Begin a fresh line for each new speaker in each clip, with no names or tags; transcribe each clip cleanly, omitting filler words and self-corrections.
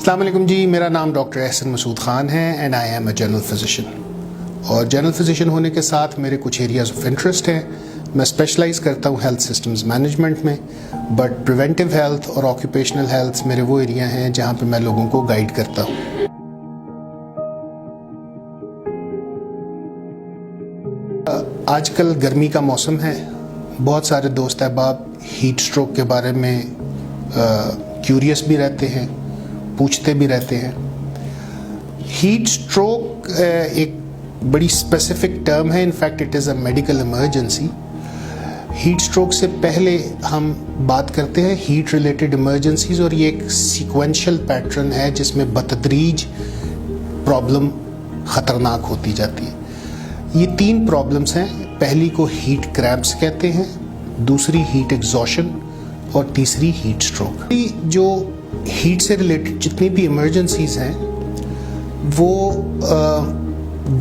अस्सलाम वालेकुम जी, मेरा नाम डॉक्टर एहसन मसूद ख़ान है and I am a general physician. और जनरल फिजिशियन होने के साथ मेरे कुछ एरियाज़ ऑफ इंटरेस्ट हैं। मैं स्पेशलाइज़ करता हूँ हेल्थ सिस्टम्स मैनेजमेंट में, बट प्रिवेंटिव हेल्थ और ऑक्यूपेशनल हेल्थ मेरे वो एरिया हैं जहाँ पे मैं लोगों को गाइड करता हूँ। आजकल गर्मी का मौसम है, बहुत सारे दोस्त अहबाब हीट स्ट्रोक के बारे में क्यूरियस भी रहते हैं, पूछते भी रहते हैं। हीट स्ट्रोक एक बड़ी स्पेसिफिक टर्म है, in fact it is a medical emergency. Heat stroke से पहले हम बात करते हैं हीट रिलेटेड इमरजेंसीज, और ये एक सीक्वेंशियल पैटर्न है जिसमें बतदरीज प्रॉब्लम ख़तरनाक होती जाती है। ये 3 प्रॉब्लम्स हैं। पहली को हीट क्रैम्प्स कहते हैं, दूसरी हीट एग्जॉशन और तीसरी हीट स्ट्रोक। जो हीट से रिलेटेड जितनी भी इमरजेंसीज हैं वो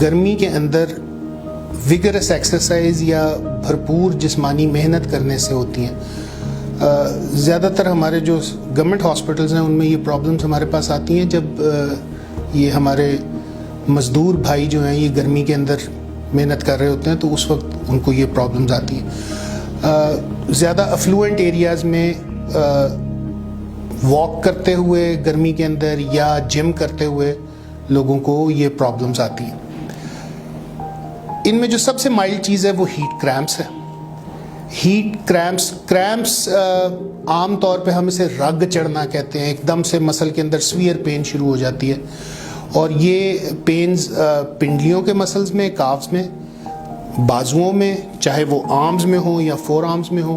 गर्मी के अंदर विगरस एक्सरसाइज या भरपूर जिस्मानी मेहनत करने से होती हैं। ज़्यादातर हमारे जो गवर्नमेंट हॉस्पिटल्स हैं उनमें ये प्रॉब्लम्स हमारे पास आती हैं जब ये हमारे मज़दूर भाई जो हैं ये गर्मी के अंदर मेहनत कर रहे होते हैं, तो उस वक्त उनको ये प्रॉब्लम्स आती हैं। ज़्यादा अफ्लुएंट एरियाज़ में वॉक करते हुए गर्मी के अंदर या जिम करते हुए लोगों को ये प्रॉब्लम्स आती हैं। इनमें जो सबसे माइल्ड चीज़ है वो हीट क्रैम्प्स है। हीट क्रैम्प्स आम तौर पे हम इसे रग चढ़ना कहते हैं। एकदम से मसल के अंदर स्वीयर पेन शुरू हो जाती है, और ये पेन्स पिंडलियों के मसल्स में, काफ्स में, बाजुओं में, चाहे वो आर्म्स में हो या फोर आर्म्स में हो,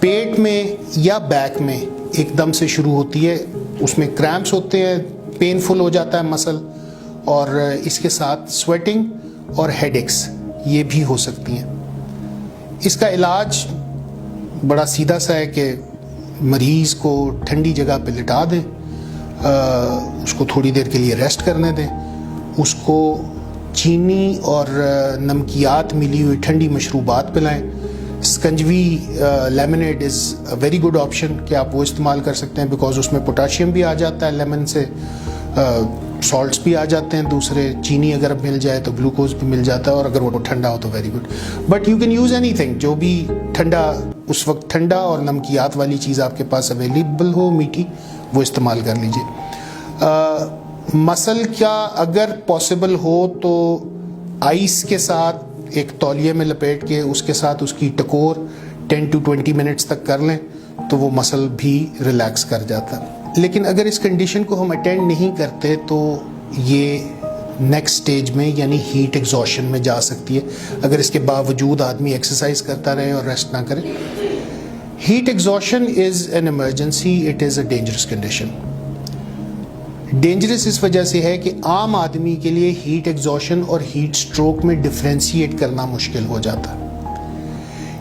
पेट में या बैक में एकदम से शुरू होती है। उसमें क्रैम्प्स होते हैं, पेनफुल हो जाता है मसल, और इसके साथ स्वेटिंग और हेडेक्स ये भी हो सकती हैं। इसका इलाज बड़ा सीधा सा है कि मरीज़ को ठंडी जगह पे लिटा दें, उसको थोड़ी देर के लिए रेस्ट करने दें, उसको चीनी और नमकियात मिली हुई ठंडी मशरूबात पिलाएं। Shikanjvi lemonade is a very good option कि आप वो इस्तेमाल कर सकते हैं, बिकॉज उसमें पोटाशियम भी आ जाता है लेमन से, सॉल्ट्स भी आ जाते हैं दूसरे, चीनी अगर मिल जाए तो ग्लूकोज भी मिल जाता है, और अगर वो ठंडा हो तो very good. But you can use anything, जो भी ठंडा उस वक्त ठंडा और नमकियात वाली चीज़ आपके पास अवेलेबल हो, मीठी, वो इस्तेमाल कर लीजिए। मसल क्या अगर पॉसिबल हो तो आइस के साथ एक तौलिए में लपेट के उसके साथ उसकी टकोर 10 to 20 मिनट्स तक कर लें तो वो मसल भी रिलैक्स कर जाता है। लेकिन अगर इस कंडीशन को हम अटेंड नहीं करते तो ये नेक्स्ट स्टेज में यानी हीट एग्जॉशन में जा सकती है, अगर इसके बावजूद आदमी एक्सरसाइज करता रहे और रेस्ट ना करे। Heat exhaustion is an emergency, it is a dangerous condition. Dangerous इस वजह से है कि आम आदमी के लिए हीट एग्जॉशन और हीट स्ट्रोक में डिफ्रेंशिएट करना मुश्किल हो जाता है।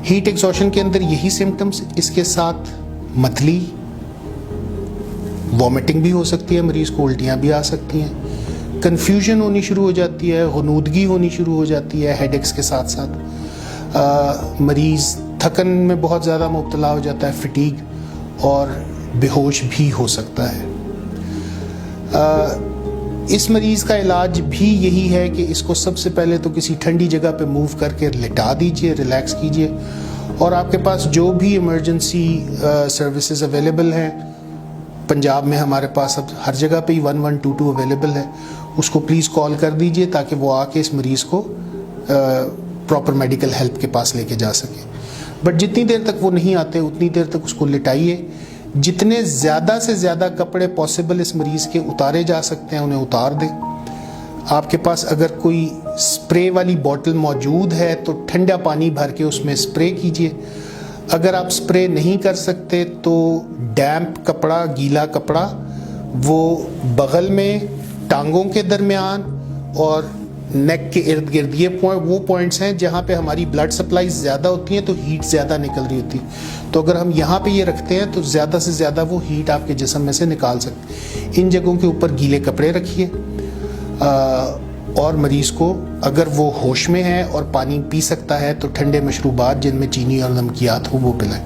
हीट एग्जॉशन के अंदर यही सिम्टम्स, इसके साथ मतली, वॉमिटिंग भी हो सकती है, मरीज को उल्टियाँ भी आ सकती हैं, कन्फ्यूजन होनी शुरू हो जाती है, गुनूदगी होनी शुरू हो जाती है हेडेक्स के साथ साथ। मरीज थकन में बहुत ज़्यादा मुब्तला हो जाता है, फटीग, और बेहोश भी हो सकता है। इस मरीज़ का इलाज भी यही है कि इसको सबसे पहले तो किसी ठंडी जगह पे मूव करके लिटा दीजिए, रिलैक्स कीजिए, और आपके पास जो भी इमरजेंसी सर्विसेज अवेलेबल हैं, पंजाब में हमारे पास अब हर जगह पे ही 1122 अवेलेबल है, उसको प्लीज़ कॉल कर दीजिए ताकि वो आके इस मरीज़ को प्रॉपर मेडिकल हेल्प के पास लेके जा सके। बट जितनी देर तक वो नहीं आते उतनी देर तक उसको लिटाइए। जितने ज़्यादा से ज़्यादा कपड़े पॉसिबल इस मरीज़ के उतारे जा सकते हैं उन्हें उतार दें। आपके पास अगर कोई स्प्रे वाली बोतल मौजूद है तो ठंडा पानी भर के उसमें स्प्रे कीजिए। अगर आप स्प्रे नहीं कर सकते तो डैम्प कपड़ा, गीला कपड़ा, वो बगल में, टांगों के दरमियान और नेक के इर्द गिर्द, ये वो पॉइंट्स हैं जहाँ पे हमारी ब्लड सप्लाई ज़्यादा होती है तो हीट ज़्यादा निकल रही होती है। तो अगर हम यहाँ पे ये रखते हैं तो ज़्यादा से ज़्यादा वो हीट आपके जिस्म में से निकाल सकते हैं। इन जगहों के ऊपर गीले कपड़े रखिए, और मरीज़ को अगर वो होश में है और पानी पी सकता है तो ठंडे मशरूबात जिनमें चीनी और नमकियात हो वो पिलाएं।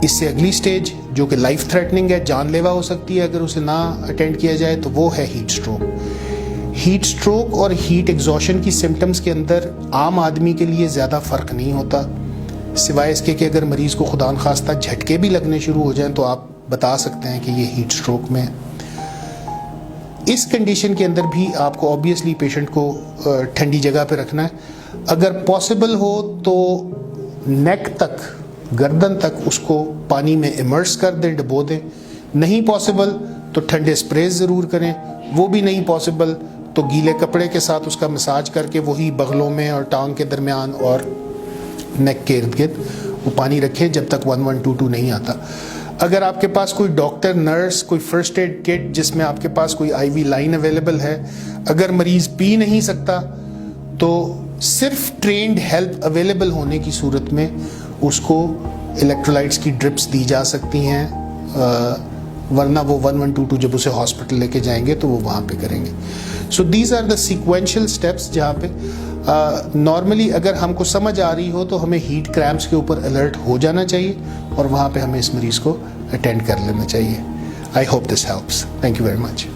इससे अगली स्टेज जो कि लाइफ थ्रेटनिंग है, जानलेवा हो सकती है अगर उसे ना अटेंड किया जाए, तो वो है हीट स्ट्रोक। हीट स्ट्रोक और हीट एग्जॉशन की सिम्टम्स के अंदर आम आदमी के लिए ज़्यादा फ़र्क नहीं होता, सिवाय इसके कि अगर मरीज़ को खुदा न खास्ता झटके भी लगने शुरू हो जाएं तो आप बता सकते हैं कि ये हीट स्ट्रोक में है। इस कंडीशन के अंदर भी आपको ऑब्वियसली पेशेंट को ठंडी जगह पे रखना है। अगर पॉसिबल हो तो नेक तक, गर्दन तक उसको पानी में इमर्स कर दें, डुबो दें। नहीं पॉसिबल तो ठंडे स्प्रेज ज़रूर करें। वो भी नहीं पॉसिबल तो गीले कपड़े के साथ उसका मसाज करके वही बगलों में और टांग के दरमियान और नेक के इर्द गिर्द वो पानी रखें जब तक 1122 नहीं आता। अगर आपके पास कोई डॉक्टर, नर्स, कोई फर्स्ट एड किट जिसमें आपके पास कोई आईवी लाइन अवेलेबल है, अगर मरीज पी नहीं सकता तो सिर्फ ट्रेंड हेल्प अवेलेबल होने की सूरत में उसको इलेक्ट्रोलाइट्स की ड्रिप्स दी जा सकती हैं, वरना वो 1122 जब उसे हॉस्पिटल लेके जाएंगे तो वो वहाँ पे करेंगे। So these are the sequential steps जहाँ पे नॉर्मली अगर हमको समझ आ रही हो तो हमें हीट क्रैम्प्स के ऊपर अलर्ट हो जाना चाहिए और वहाँ पे हमें इस मरीज़ को अटेंड कर लेना चाहिए। I hope this helps. Thank you very much.